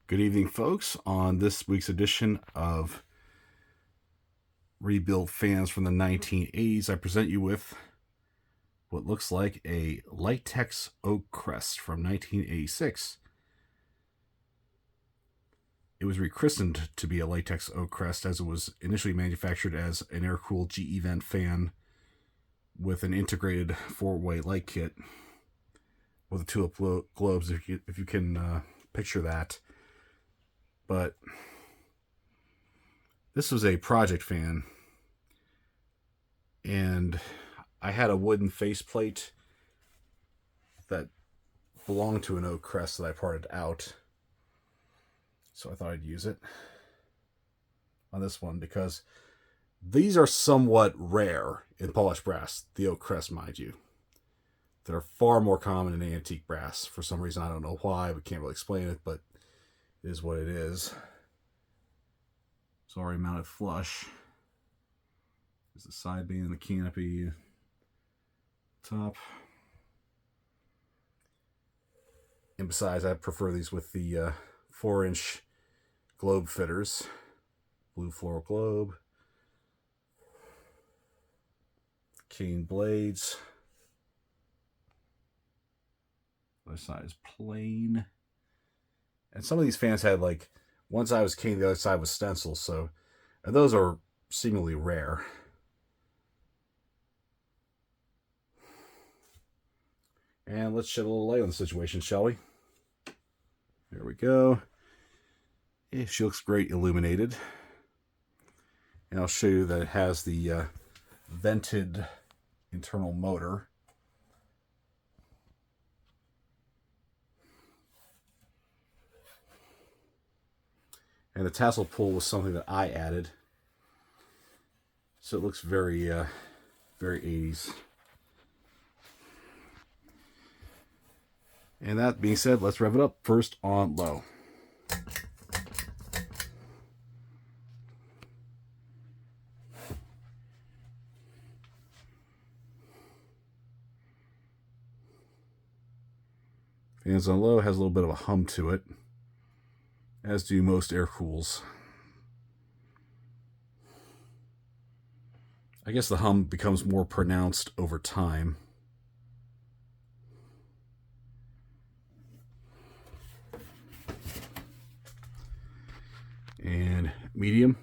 Good evening, folks. On this week's edition of Rebuild Fans from the 1980s, I present you with what looks like a Litex Oak Crest from 1986. It was rechristened to be a Litex Oak Crest as it was initially manufactured as an air-cooled GE vent fan with an integrated four-way light kit with the tulip globes, if you can picture that. But this was a project fan, and I had a wooden faceplate that belonged to an oak crest that I parted out. So I thought I'd use it on this one because these are somewhat rare in polished brass, the oak crest, mind you. They're far more common in antique brass. For some reason, I don't know why, we can't really explain it, but it is what it is. It's already mounted flush. There's the side beam, the canopy, top. And besides, I prefer these with the 4-inch globe fitters. Blue floral globe. Cane blades. Other side is plain. And some of these fans had, like, one side was cane, the other side was stencil, so, and those are seemingly rare. And let's shed a little light on the situation, shall we? There we go. She looks great illuminated. And I'll show you that it has the vented internal motor. And the tassel pull was something that I added. So it looks very, very 80s. And that being said, let's rev it up first on low. Fans on low, has a little bit of a hum to it, as do most air cools. I guess the hum becomes more pronounced over time. And medium.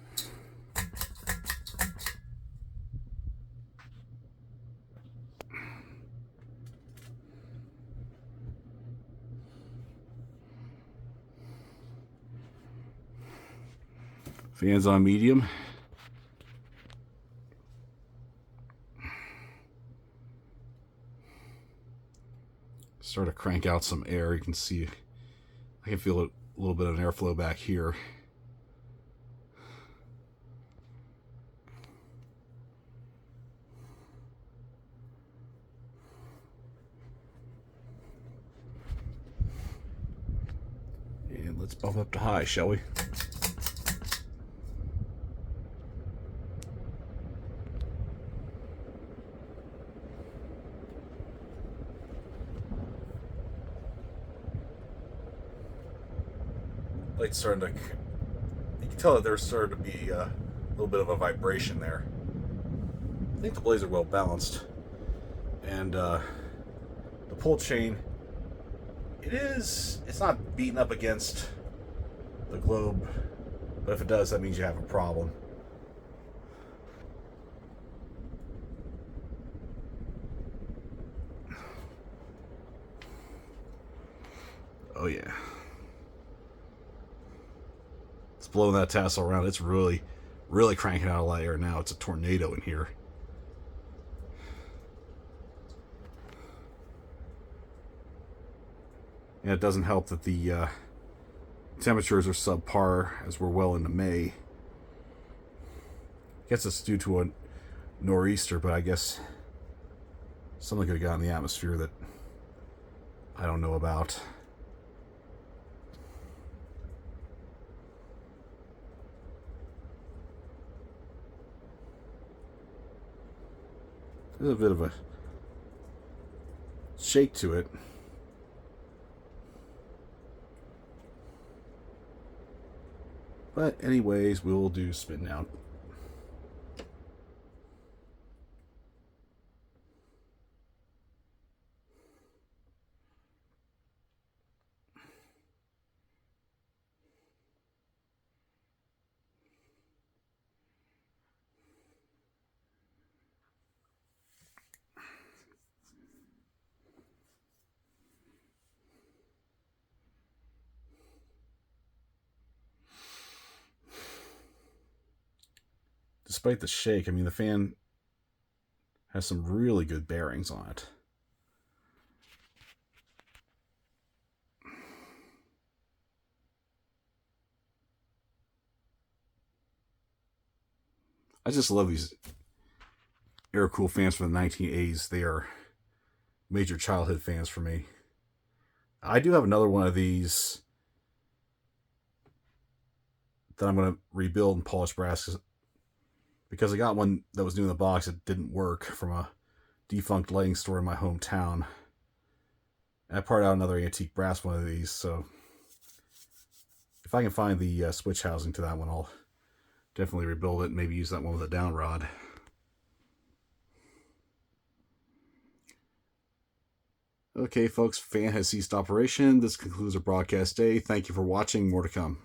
Fans on medium. Start to crank out some air. You can see, I can feel a little bit of an airflow back here. And let's bump up to high, shall we? Light's starting to, you can tell that there's starting to be a little bit of a vibration there. I think the blades are well balanced. And the pull chain, it's not beating up against the globe, but if it does, that means you have a problem. Oh yeah. It's blowing that tassel around. It's really, really cranking out a lot of air now. It's a tornado in here. And it doesn't help that the temperatures are subpar as we're well into May. I guess it's due to a nor'easter, but I guess something could have got in the atmosphere that I don't know about. There's a bit of a shake to it. But anyways, we'll do spin down. Despite the shake, I mean, the fan has some really good bearings on it. I just love these air-cooled fans from the 1980s. They are major childhood fans for me. I do have another one of these that I'm going to rebuild and polish brass because I got one that was new in the box that didn't work from a defunct lighting store in my hometown. And I parted out another antique brass one of these, so if I can find the switch housing to that one, I'll definitely rebuild it and maybe use that one with a down rod. Okay, folks, fan has ceased operation. This concludes our broadcast day. Thank you for watching. More to come.